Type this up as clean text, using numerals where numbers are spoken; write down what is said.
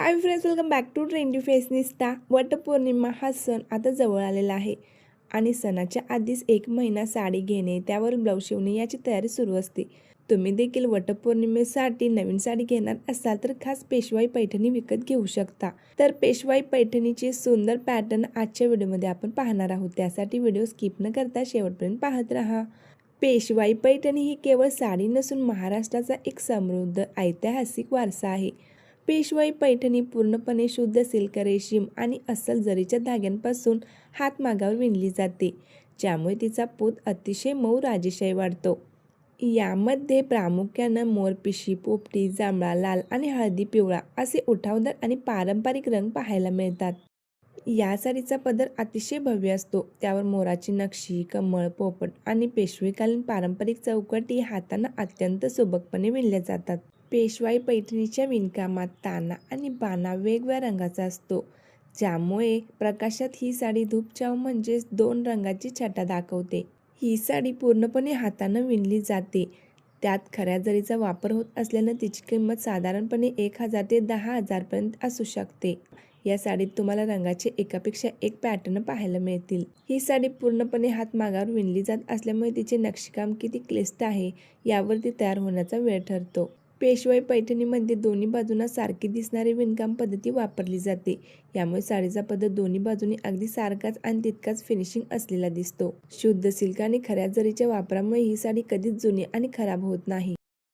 High friends, welcome back to trendy fashionista. Vat Purnima हा सण आता जवळ आलेला आहे आणि सणाच्या आधीच 1 महिना साडी घेणे, त्यावर ब्लाऊज शिवणे याची तयारी सुरू असते. तुम्ही देखील वटपौर्णिमेसाठी नवीन साडी घेणार असाल तर खास पेशवाई पैठणी विकत घेऊ शकता. तर पेशवाई पैठणीचे सुंदर पॅटर्न आजच्या व्हिडिओमध्ये आपण पाहणार आहोत. त्यासाठी व्हिडिओ स्किप न करता शेवटपर्यंत पाहत राहा. पेशवाई पैठणी ही केवळ साडी नसून महाराष्ट्राचा एक समृद्ध ऐतिहासिक वारसा आहे. पेशवाई पैठणी पूर्णपणे शुद्ध सिल्क, रेशीम आणि अस्सल जरीच्या धाग्यांपासून हातमागावर विणली जाते, ज्यामुळे तिचा पोत अतिशय मऊ राजेशाही वाढतो. यामध्ये प्रामुख्यानं मोरपिशी, पोपटी, जांभळा, लाल आणि हळदी पिवळा असे उठावदार आणि पारंपरिक रंग पाहायला मिळतात. या साडीचा पदर अतिशय भव्य असतो. त्यावर मोराची नक्षी, कमळ, पोपट आणि पेशवेकालीन पारंपरिक चौकटी हातांना अत्यंत सुबकपणे विणल्या जातात. पेशवाई पैठणीच्या विणकामात ताना आणि बाणा वेगवेगळ्या रंगाचा असतो, ज्यामुळे प्रकाशात ही साडी धूपचाव म्हणजेच 2 रंगाची छटा दाखवते. ही साडी पूर्णपणे हातानं विणली जाते. त्यात खऱ्या जरीचा वापर होत असल्यानं तिची किंमत साधारणपणे 1,000 ते 10,000 पर्यंत असू शकते. या साडीत तुम्हाला रंगाचे एकापेक्षा एक पॅटर्न पाहायला मिळतील. ही साडी पूर्णपणे हातमागावर विणली जात असल्यामुळे तिचे नक्षीकाम किती क्लिष्ट आहे यावर ती तयार होण्याचा वेळ ठरतो. पेशवाई पैठणीमध्ये दोन्ही बाजूंना सारखी दिसणारी विणकाम पद्धती वापरली जाते. यामुळे साडीचा पदर दोन्ही बाजूंनी अगदी सारखाच आणि तितकाच फिनिशिंग असलेला दिसतो. शुद्ध सिल्क आणि खऱ्या जरीच्या वापरामुळे ही साडी कधीच जुनी आणि खराब होत नाही.